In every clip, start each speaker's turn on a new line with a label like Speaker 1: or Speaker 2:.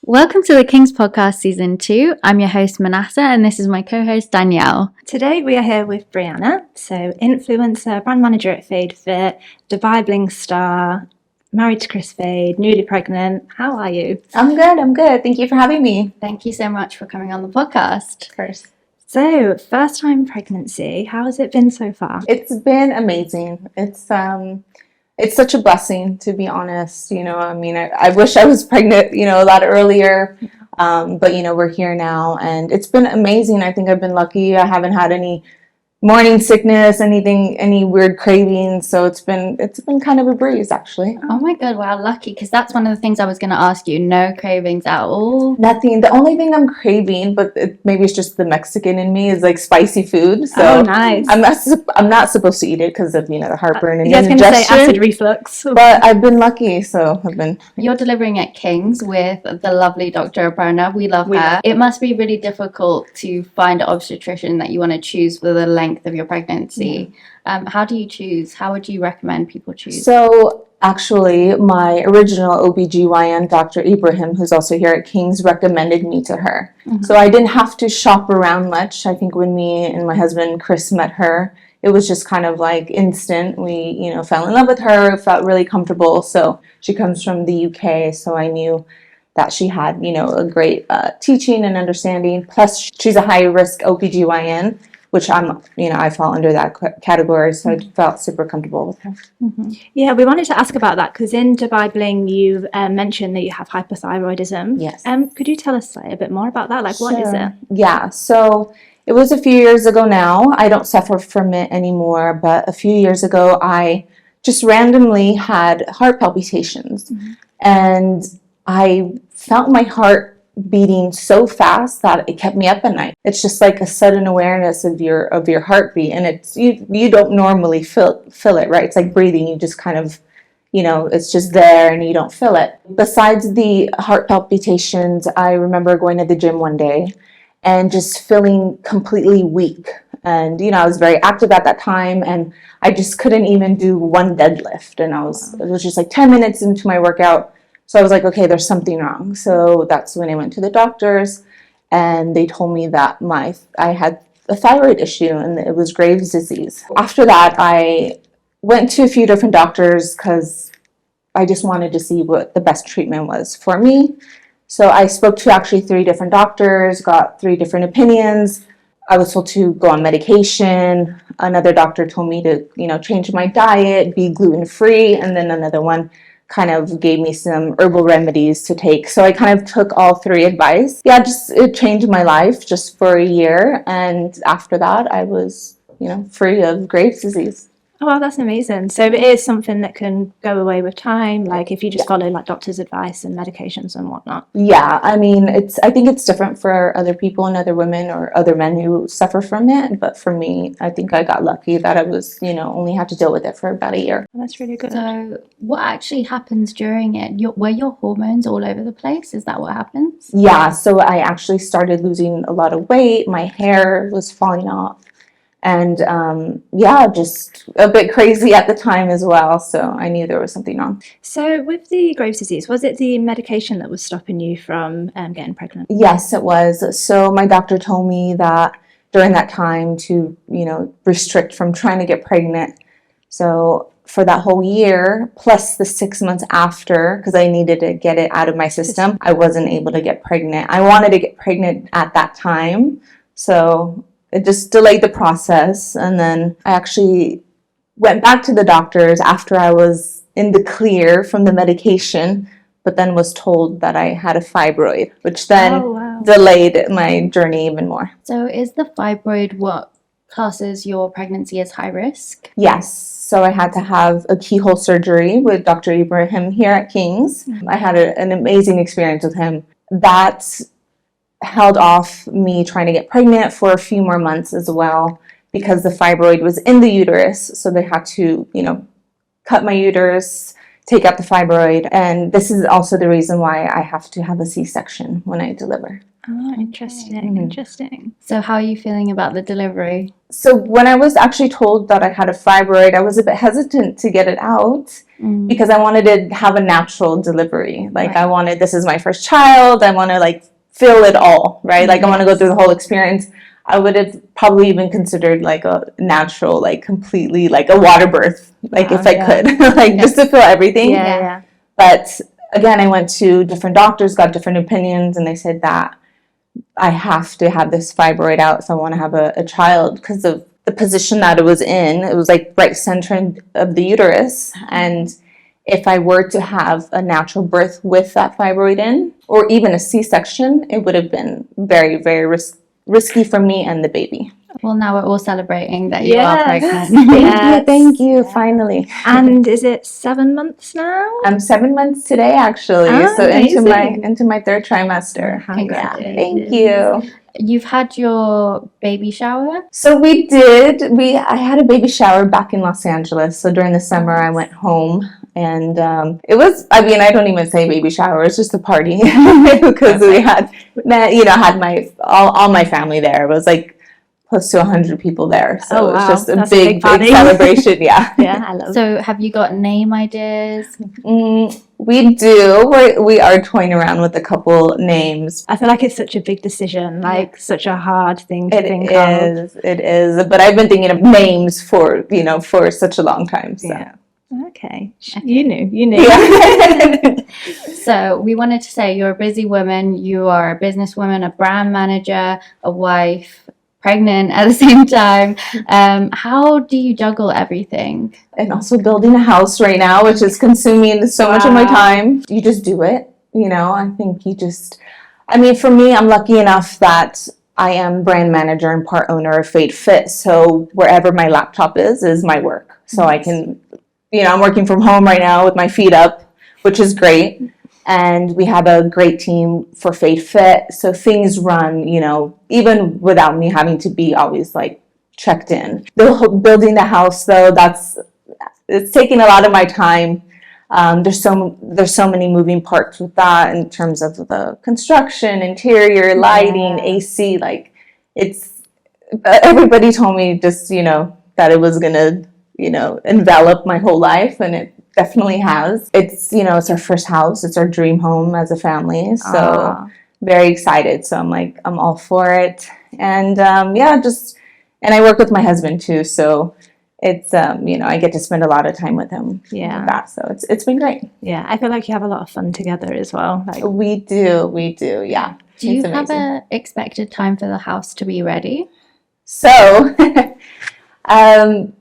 Speaker 1: Welcome to the King's Podcast Season 2. I'm your host Manasseh and this is my co-host Danielle.
Speaker 2: Today we are here with Brianna, so influencer, brand manager at Fade Fit, Dubai Bling star, married to Chris Fade, newly pregnant. How are you?
Speaker 3: I'm good. Thank you for having me.
Speaker 1: Thank you so much for coming on the podcast.
Speaker 3: Of course.
Speaker 2: So, first time pregnancy, how has it been so far?
Speaker 3: It's been amazing. It's such a blessing, to be honest. I wish I was pregnant, a lot earlier. But, we're here now and it's been amazing. I think I've been lucky. I haven't had any morning sickness, any weird cravings. So it's been kind of a breeze, actually.
Speaker 1: Oh my God, wow, lucky. Because that's one of the things I was going to ask you. No cravings at all?
Speaker 3: Nothing. The only thing I'm craving, but maybe it's just the Mexican in me, is like spicy food. So
Speaker 2: oh, nice.
Speaker 3: I'm not supposed to eat it because of the heartburn and
Speaker 2: indigestion. I was going to say acid reflux.
Speaker 3: But I've been lucky, so I've been.
Speaker 1: You're delivering at King's with the lovely Dr Aparna. We love her. It must be really difficult to find an obstetrician that you want to choose for the length of your pregnancy. How do you choose? How would you recommend people choose?
Speaker 3: So actually, my original OBGYN, Dr. Ibrahim, who's also here at King's, recommended me to her. Mm-hmm. So I didn't have to shop around much. I think when me and my husband Chris met her, it was just kind of like instant. We, fell in love with her, felt really comfortable. So she comes from the UK, so I knew that she had, a great teaching and understanding. Plus, she's a high-risk OBGYN, which I fall under that category, so I felt super comfortable with her.
Speaker 2: Mm-hmm. Yeah, we wanted to ask about that because in Dubai Bling, you mentioned that you have hyperthyroidism.
Speaker 3: Yes.
Speaker 2: Could you tell us a bit more about that? What is it?
Speaker 3: Yeah, so it was a few years ago now. I don't suffer from it anymore, but a few years ago, I just randomly had heart palpitations. Mm-hmm. And I felt my heart beating so fast that it kept me up at night. It's just like a sudden awareness of your heartbeat, and it's you don't normally feel it, right? It's like breathing. You just kind of, it's just there and you don't feel it. Besides the heart palpitations, I remember going to the gym one day and just feeling completely weak. And I was very active at that time, and I just couldn't even do one deadlift. And it was just like 10 minutes into my workout. So I was like, okay, there's something wrong. So that's when I went to the doctors, and they told me that I had a thyroid issue and it was Graves' disease. After that, I went to a few different doctors because I just wanted to see what the best treatment was for me. So I spoke to actually 3 different doctors, got 3 different opinions. I was told to go on medication. Another doctor told me to, change my diet, be gluten-free, and then another one kind of gave me some herbal remedies to take. So I kind of took all 3 advice. Yeah, it changed my life just for a year. And after that, I was, free of Graves' disease.
Speaker 2: Oh, wow, that's amazing. So it is something that can go away with time, like if you just follow like doctor's advice and medications and whatnot.
Speaker 3: Yeah, I think it's different for other people and other women or other men who suffer from it. But for me, I think I got lucky that I was, only had to deal with it for about a year.
Speaker 2: Well, that's really good.
Speaker 1: So what actually happens during it? Were your hormones all over the place? Is that what happens?
Speaker 3: Yeah, so I actually started losing a lot of weight. My hair was falling off. And just a bit crazy at the time as well. So I knew there was something wrong.
Speaker 2: So with the Graves' disease, was it the medication that was stopping you from getting pregnant?
Speaker 3: Yes, it was. So my doctor told me that during that time to, restrict from trying to get pregnant. So for that whole year, plus the 6 months after, because I needed to get it out of my system, I wasn't able to get pregnant. I wanted to get pregnant at that time. So it just delayed the process. And then I actually went back to the doctors after I was in the clear from the medication, but then was told that I had a fibroid, which then delayed my journey even more.
Speaker 1: So is the fibroid what classes your pregnancy as high risk?
Speaker 3: Yes. So I had to have a keyhole surgery with Dr. Ibrahim here at King's. Mm-hmm. I had an amazing experience with him. That held off me trying to get pregnant for a few more months as well, because the fibroid was in the uterus. So they had to, cut my uterus, take out the fibroid. And this is also the reason why I have to have a C-section when I deliver.
Speaker 2: Oh, interesting,
Speaker 3: Mhm.
Speaker 2: interesting.
Speaker 1: So how are you feeling about the delivery?
Speaker 3: So when I was actually told that I had a fibroid, I was a bit hesitant to get it out because I wanted to have a natural delivery. Like I wanted, this is my first child. I want to like feel it all, right? Like I want to go through the whole experience. I would have probably even considered like a natural, like completely like a water birth, like if I could, like just to feel everything.
Speaker 2: Yeah.
Speaker 3: But again, I went to different doctors, got different opinions, and they said that I have to have this fibroid out if I want to have a child because of the position that it was in. It was like right center of the uterus. And if I were to have a natural birth with that fibroid in, or even a C-section, it would have been very, very risky for me and the baby.
Speaker 1: Well, now we're all celebrating that you are pregnant.
Speaker 3: Thank you, finally.
Speaker 2: And is it 7 months now?
Speaker 3: I'm 7 months today, actually. So into my third trimester.
Speaker 1: Congratulations.
Speaker 3: Thank you.
Speaker 1: You've had your baby shower?
Speaker 3: So we did. I had a baby shower back in Los Angeles. So during the summer, I went home. And it was, I mean, I don't even say baby shower. It's just a party because we had, had all my family there. It was like close to 100 people there. So it was just a big celebration. Yeah.
Speaker 2: Yeah, I love it.
Speaker 1: So have you got name ideas?
Speaker 3: We do. We are toying around with a couple names.
Speaker 2: I feel like it's such a big decision, like such a hard thing to think of.
Speaker 3: It is. But I've been thinking of names for such a long time. So.
Speaker 2: Yeah. Okay. You knew.
Speaker 3: Yeah.
Speaker 1: So we wanted to say you're a busy woman. You are a businesswoman, a brand manager, a wife, pregnant at the same time. How do you juggle everything?
Speaker 3: And also building a house right now, which is consuming so much of my time. You just do it. I think for me, I'm lucky enough that I am brand manager and part owner of Fade Fit. So wherever my laptop is my work. So I can, I'm working from home right now with my feet up, which is great. And we have a great team for Fade Fit. So things run, even without me having to be always like checked in. Building the house though, it's taking a lot of my time. There's so many moving parts with that in terms of the construction, interior, lighting, AC, like everybody told me just, that it was gonna, envelop my whole life, and it definitely has. It's, it's our first house. It's our dream home as a family. So very excited. So I'm all for it. And and I work with my husband too. So it's, I get to spend a lot of time with him.
Speaker 2: Yeah.
Speaker 3: So it's been great.
Speaker 2: Yeah. I feel like you have a lot of fun together as well. Like
Speaker 3: we do. Yeah.
Speaker 1: Do you have an expected time for the house to be ready?
Speaker 3: So, I'm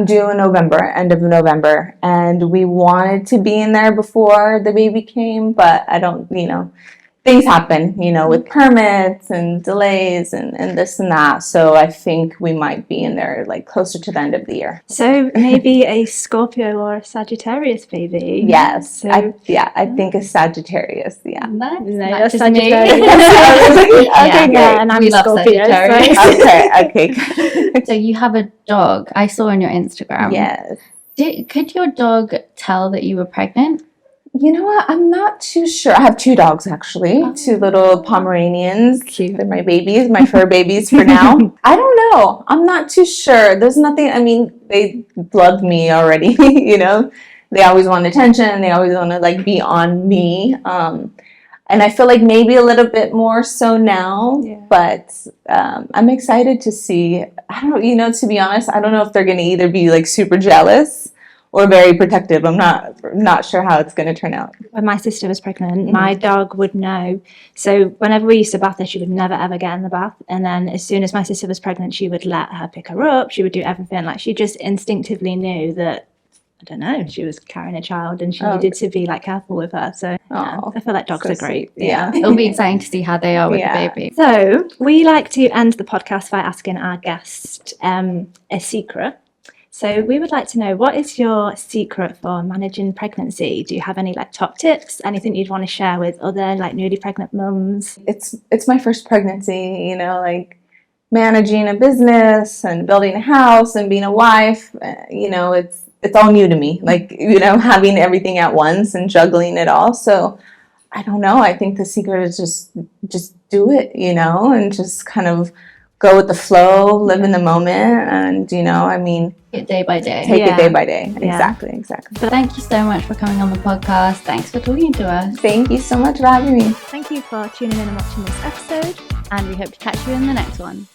Speaker 3: due in November, end of November, and we wanted to be in there before the baby came, but I don't, things happen, with permits and delays and this and that. So I think we might be in there like closer to the end of the year.
Speaker 2: So maybe a Scorpio or a Sagittarius baby.
Speaker 3: Yes. So, I think a Sagittarius. Yeah.
Speaker 1: Nice.
Speaker 2: Sagittarius.
Speaker 1: And
Speaker 2: I'm
Speaker 1: we love
Speaker 2: Scorpio.
Speaker 1: Sagittarius.
Speaker 3: Okay.
Speaker 1: So you have a dog. I saw on your Instagram.
Speaker 3: Yes.
Speaker 1: Could your dog tell that you were pregnant?
Speaker 3: You know what? I'm not too sure. I have 2 dogs, actually. 2 little Pomeranians. Cute. They're my babies, my fur babies for now. I don't know. I'm not too sure. There's nothing, they loved me already, They always want attention. They always want to, like, be on me. And I feel like maybe a little bit more so now. Yeah. But I'm excited to see. I don't, to be honest, I don't know if they're going to either be, like, super jealous or very protective. I'm not sure how it's going to turn out.
Speaker 2: When my sister was pregnant, my dog would know. So whenever we used to bath her, she would never ever get in the bath. And then as soon as my sister was pregnant, she would let her pick her up. She would do everything. Like she just instinctively knew that, I don't know, she was carrying a child and she needed to be like careful with her. So I feel like dogs are great.
Speaker 3: Yeah.
Speaker 1: It'll be exciting to see how they are with the baby.
Speaker 2: So we like to end the podcast by asking our guest a secret. So we would like to know, what is your secret for managing pregnancy? Do you have any like top tips? Anything you'd want to share with other like newly pregnant mums?
Speaker 3: It's my first pregnancy, like managing a business and building a house and being a wife, it's all new to me. Like, having everything at once and juggling it all. So I don't know. I think the secret is just do it, and just kind of go with the flow, live in the moment, and
Speaker 1: It day by day.
Speaker 3: take it day by day. Exactly.
Speaker 1: But thank you so much for coming on the podcast. Thanks for talking to us.
Speaker 3: Thank you so much for having me.
Speaker 2: Thank you for tuning in and watching this episode.
Speaker 1: And we hope to catch you in the next one.